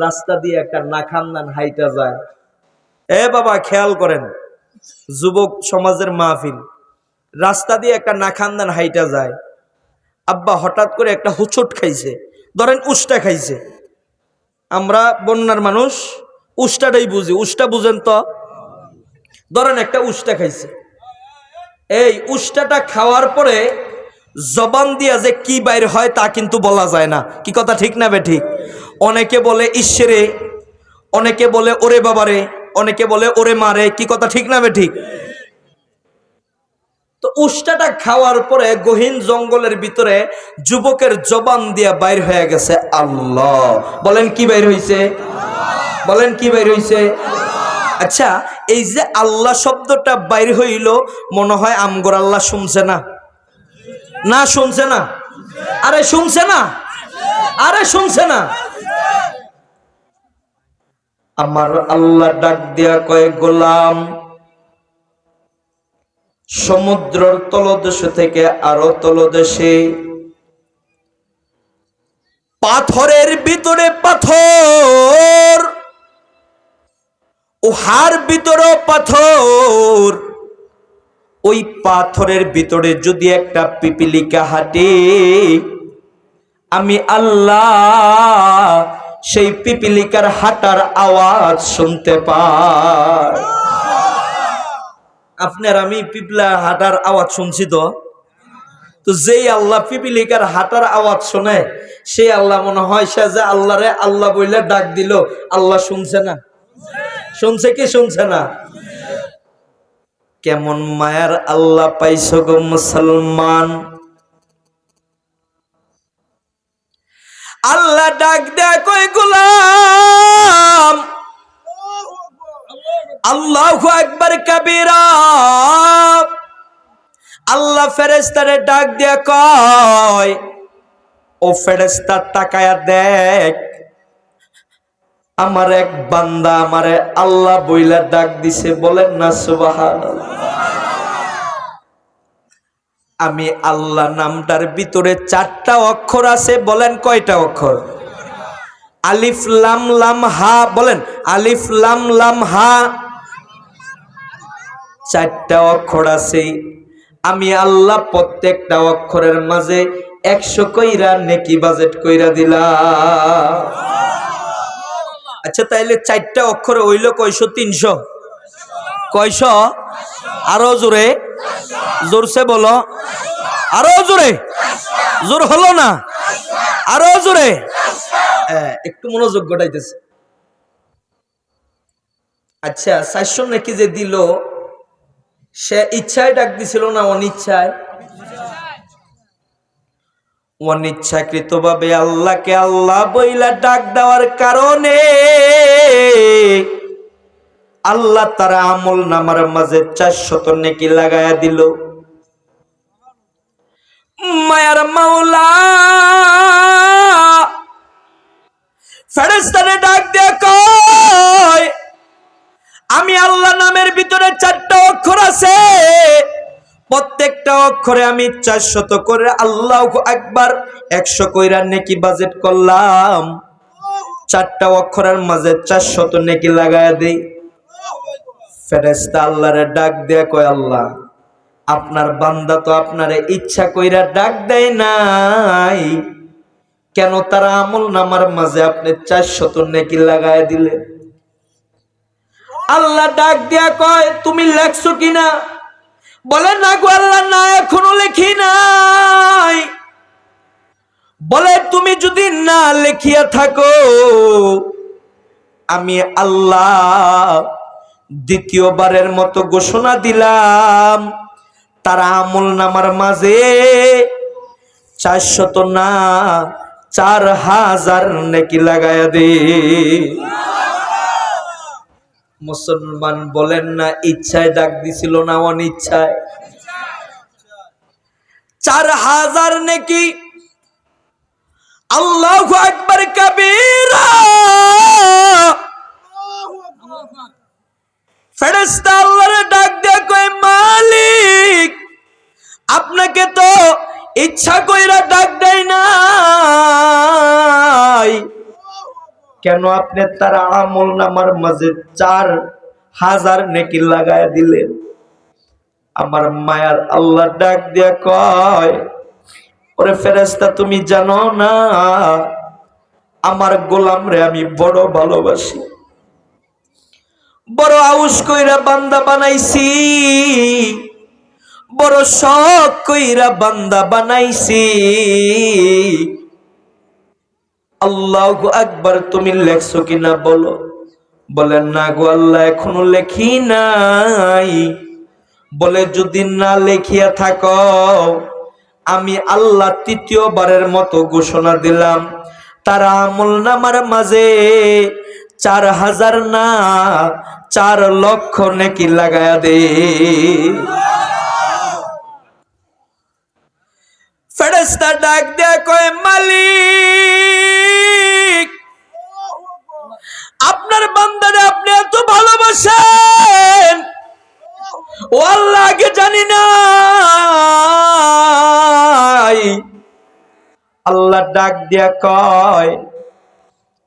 রাস্তা দিয়ে একটা নাখান্দান হাইটা যায়। এ বাবা খেয়াল করেন, যুবক সমাজের মাহফিল, রাস্তা দিয়ে একটা নাখান্দান হাইটা যায়। আব্বা হঠাৎ করে একটা হুচট খাইছে, ধরেন উষ্টা খাইছে। আমরা বন্যার মানুষ উষ্টাটাই বুঝি, উষ্টা বুঝেন তো? ধরেন একটা উষ্টা খাইছে, এই উষ্টাটা খাওয়ার পরে জবান দিয়া যে কি বাইর হয় তা কিন্তু বলা যায় না। কি কথা ঠিক না বে ঠিক? অনেকে বলে ঈশ্বরে, অনেকে বলে ওরে বাবারে, অনেকে বলে ওরে মারে। কি কথা ঠিক না বে ঠিক? তো উষ্টাটা খাওয়ার পরে গহীন জঙ্গলের ভিতরে যুবকের জবান দিয়া বাইর হয়ে গেছে আল্লাহ। বলেন কি বাইর হইছে? বলেন কি বাইর হইছে? আচ্ছা, এই যে আল্লাহ শব্দটা বাইর হইল, মনে হয় আমগর আল্লাহ শুনছে না? না শুনছে না? আরে শুনছে না? আরে শুনছে না? আমার আল্লাহ ডাক দিয়া কয়, গোলাম, সমুদ্রের তলদেশ থেকে আরো তলদেশে পাথরের ভিতরে পাথর, উহার ভিতরেও পাথর, ওই পাথরের ভিতরে যদি একটা পিপিলিকা হাঁটে, আমি আল্লাহ সেই পিপিলিকার হাঁটার আওয়াজ শুনতে পাই। আপনার আমি পিপলা হাঁটার আওয়াজ শুনছি তো? তো যেই আল্লাহ পিপিলিকার হাঁটার আওয়াজ শোনে, সেই আল্লাহ মনে হয় সে যে আল্লাহরে আল্লাহ বইলে ডাক দিল, আল্লাহ শুনছে না? শুনছে কি শুনছে না? কেমন মায়ার আল্লাহ পাইছো গো মুসলমান। আল্লাহ ডাক দেয়া কই, গোলাম, আল্লাহু আকবার কাবীরা। আল্লাহ ফেরেশতারে ডাক দেয়া কয়, ও ফেরেশতা তাকায়া দেখ, আমার এক বান্দা আমারে আল্লাহ বইলা ডাক দিছে। বলেন না সুবহানাল্লাহ। আমি আল্লাহ নামটার ভিতরে 4টা অক্ষর আছে। বলেন কয়টা অক্ষর? আলিফ লাম লাম হা। বলেন আলিফ লাম লাম হা। 4টা অক্ষর আছে। আমি আল্লাহ প্রত্যেকটা অক্ষরের মাঝে 100 কইরা নেকি বাজেট কইরা দিলাম। আচ্ছা, তাইলে 4টা অক্ষরে হইল কয়শো? 300। কয়শো? আরো জোরে, জোরসে বলো, আরো জোরে। জোর হলো না? আরো জোরে। একটু মনোযোগ ঘটাইতেছে। আচ্ছা, 400 নাকি যে দিল, সে ইচ্ছায় ডাক দিছিল না অনিচ্ছায়? অনিচ্ছাকৃত ভাবে আল্লাহকে আল্লাহ বইলা ডাক দেওয়ার কারণে আল্লাহ তার আমল নামার মাঝে 400 নেকি লাগায়া দিল। মায়ার মাওলা ফেরেশতারে ডাক দিয়ে কয়, আমি আল্লাহ নামের ভিতরে 4টা অক্ষর আছে, প্রত্যেকটা অক্ষরে আমি 400 করে আল্লাহু আকবার 100 কইরা নেকি বাজেট করলাম। 4টা অক্ষরের মাঝে 400 নেকি লাগায়া দেই। ফেরেশতা আল্লাহরে ডাক দিয়ে কয়, আল্লাহ, আপনার বান্দা তো আপনারে ইচ্ছা কইরা ডাক দেয় নাই, কেন তার আমল নামার মাঝে আপনি 400 নেকি লাগায়া দিলেন? আল্লাহ ডাক দিয়া কয়, তুমি লেখছো কিনা? বলে না গো আল্লাহ, না এখনো লেখি নাই। বলে তুমি যদি না লেখিয়া থাকো, আমি আল্লাহ দ্বিতীয়বারের মতো ঘোষণা দিলাম, তার আমল নামার মাঝে 400 না 4000 নেকি লাগায়া দে। মুসলমান বলেন না ইচ্ছায় ডাক দিছিল না অনিচ্ছায়? 4000 নেকি। আল্লাহু আকবার কাবীরা। ফেরেশতা আল্লাহরে ডাক দিয়ে কয়, মালিক, আপনাকে তো ইচ্ছা কইরা ডাক দেয় নাই, কেন আপনি তার আমল নামার মাঝে 4000 নেকি লাগায় দিলেন? আমার মায়ার আল্লাহ ডাক দিয়া কয়, ওরে ফেরেশতা, তুমি জানো না আমার গোলাম রে আমি বড় ভালোবাসি, বড় আউস কইরা বান্দা বানাইছি, বড় শখ কইরা বান্দা বানাইছি। আল্লাহু আকবার। তুমি লেখছো কিনা বলো। বলেন না গো আল্লাহ, এখনো লেখি নাই। বলে যদি না লেখিয়া থাকো, আমি আল্লাহ তৃতীয়বারের মতো ঘোষণা দিলাম, তার আমল নামার মাঝে 4000 না 4,00,000 নেকি লাগায়া দে। ফেরেশতা ডাক দেয়া কয়, মালিক, আপনার বান্দারে আপনি এত ভালোবাসেন, ও আল্লাহ আগে জানি না। আল্লাহ ডাক দিয়া কয়,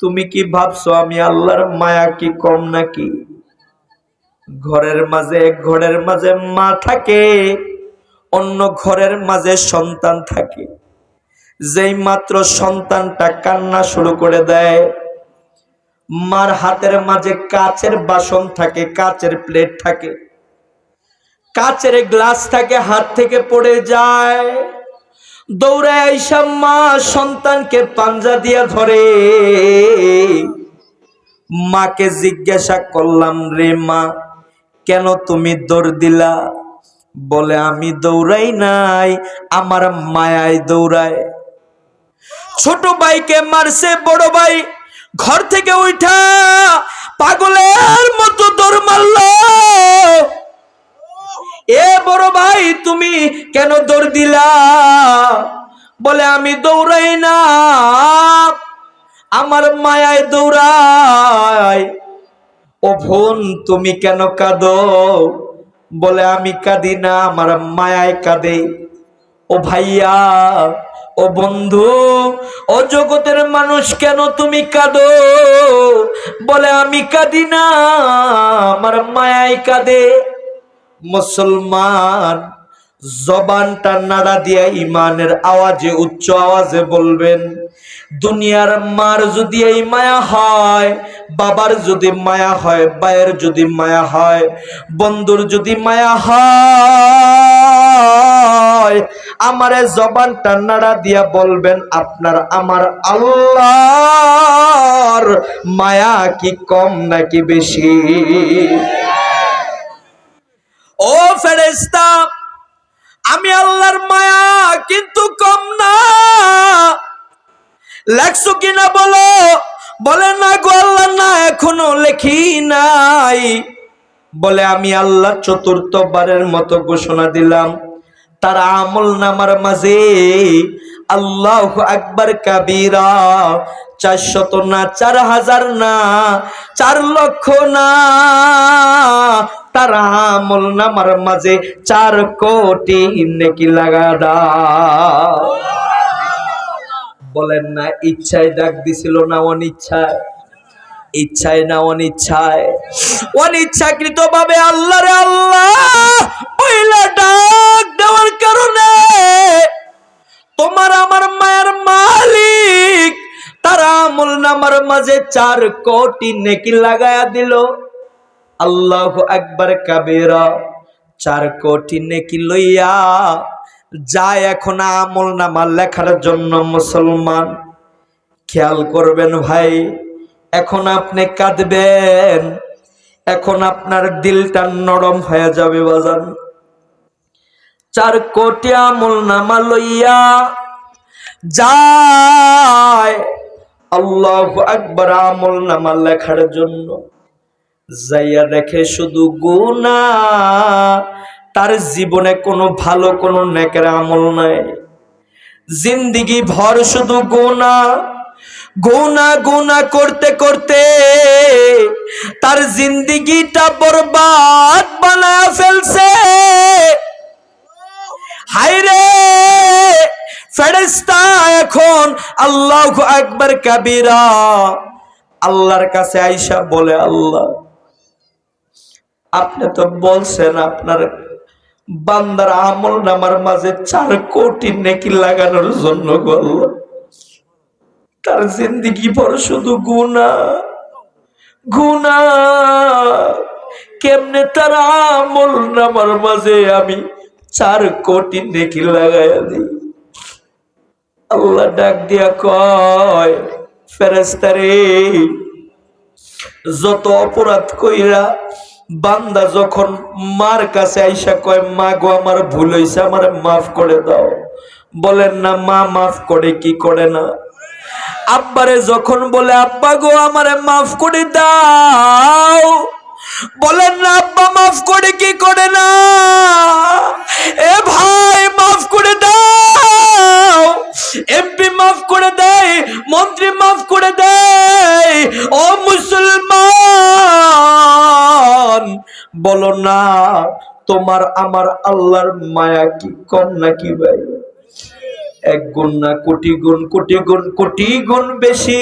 তুমি কি ভাবছো আমি আল্লাহর মায়া কি কম নাকি? ঘরের মাঝে মা থাকে, অন্য ঘরের মাঝে সন্তান থাকে। যেই মাত্র সন্তানটা কান্না শুরু করে দেয়, মার হাতের মাঝে কাচের বাসন থাকে, কাচের প্লেট থাকে, কাচের গ্লাস থাকে, হাত থেকে পড়ে যায়। দৌড়ে আইসা মা সন্তানকে পাঞ্জা দিয়া ধরে। মাকে জিজ্ঞাসা করলাম, রে মা, কেন তুমি দৌড় দিলা? বলে, আমি দৌড়াই নাই, আমার মায়ায় দৌড়ায়। ছোট ভাইকে মারছে বড় ভাই, ঘর থেকে উঠা পাগলের মতো দৌড় মারল। এ বড় ভাই, তুমি কেন দৌড় দিলা? বলে, আমি দৌড়াই না, আমার মায়ায় দৌড়াই। ও বোন, তুমি কেন কাঁদো? বলে, আমি কাঁদি না, আমার মায়ায় কাঁদে। ও ভাইয়া, ও বন্ধু, ও জগতের মানুষ, কেন তুমি কাঁদো? বলে, আমি কাঁদি না, আমার মায়ায় কাঁদে। মুসলমান, জবানটা নাড়া দিয়া ইমানের আওয়াজে, উচ্চ আওয়াজে বলবেন, দুনিয়ার মার যদি এই মায়া হয়, বাবার যদি মায়া হয়, ভাইয়ের যদি মায়া হয়, বন্ধুর যদি মায়া হয়, আমারে জবানটা নাড়া দিয়া বলবেন, আপনার আমার আল্লাহর মায়া কি কম নাকি বেশি? ও ফেরেশতা, আমি আল্লাহর মায়া কিন্তু কম না। লেখছো কিনা বলো। বলে, না গো আল্লাহ, না, এখনো লেখি নাই। বলে, আমি আল্লাহ চতুর্থবারের মতো ঘোষণা দিলাম, তার আমল নামার মাঝে আল্লাহু আকবার কাবীরা 400 না, 4000 না, 4,00,000 না, তার আমল নামার মাঝে 4 কোটি নেকি লাগা দাও। বলেন না, ইচ্ছায় ডাক দিছিল না অনিচ্ছায়? ইচ্ছায় না অনিচ্ছায়? অনিচ্ছাকৃত ভাবে আল্লাহ রে আল্লাহ পয়লা ডাক দেওয়ার কারণে তোমার আমার মায়ের মালিক তার আমল নামার মাঝে 4 কোটি নেকি লাগায়া দিল। আল্লাহু আকবার কাবীরা। 4 কোটি নেকি লইয়া যায় এখন আমল নামা লেখার জন্য। মুসলমান, খেয়াল করবেন ভাই, এখন আপনি কাঁদবেন, এখন আপনার দিলটা নরম হয়ে যাবে বাজান। 4 কোটি আমল নামা লইয়া যায় আল্লাহু আকবার আমল নামা লেখার জন্য। যাইয়া দেখে শুধু গুনাহ, তার জীবনে কোনো ভালো কোনো নেকের আমল নাই। জিন্দেগি ভর শুধু গুনাহ, গুনাহ গুনাহ করতে করতে তার জিন্দেগিটা বরবাদ বানায়া ফেলছে। হায়রে ফেরেশতা, এখন আল্লাহু আকবার কাবীরা আল্লাহর কাছে আইসা বলে, আল্লাহ আপনি তো বলছেন আপনার বান্দার আমল নামার মাঝে 4 কোটি নেকি লাগানোর জন্য গো আল্লাহ, তার জিন্দেগি ভর শুধু গুনাহ গুনাহ, কেমনে তার আমল নামার মাঝে আমি 4 কোটি নেকি লাগাইয়া দিই? আল্লাহ ডাক দিয়া কয়, ফেরেশতারে, যত অপরাধ কইরা বান্দা যখন মার কাছে আইসা কয়, মা গো আমার ভুল হইছে, আমারে মাফ করে দাও, বলেন না মা মাফ করে কি করে না? আব্বারে যখন বলে, আব্বা গো আমারে মাফ করে দাও, বলেন না আব্বা মাফ করে কি করে না? এ ভাই মাফ করে দাও, এমপি মাফ করে দেয়, মন্ত্রী মাফ করে দেয়। ও মুসলমান, বলো না তোমার আমার আল্লাহর মায়া কি কম নাকি ভাই? 1 গুণ না, কোটি গুণ, কোটি গুণ, কোটি গুণ বেশি।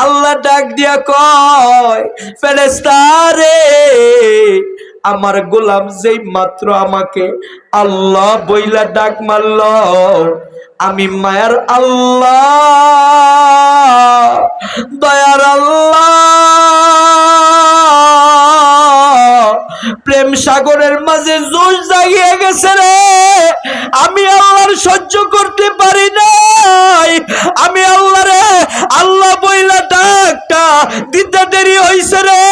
আল্লাহ ডাক দিয়া কয়, ফেরেশতারে, আমার গোলাম যেই মাত্র আমাকে আল্লাহ বইলা ডাক মারল, আমি মায়ার আল্লাহ, দয়ার আল্লাহ, প্রেম সাগরের মাঝে জোশ জাগিয়ে গেছে রে, আমি আল্লাহর সহ্য করতে পারি নাই, আমি আল্লাহ রে আল্লাহ বইলা ডাকটা দিতে দেরি হইছে রে,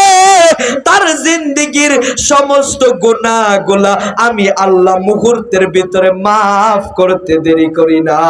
তার জিন্দেগির সমস্ত গুনাহগুলা আমি আল্লাহ মুহূর্তের ভিতরে মাফ করতে দেরি করি না।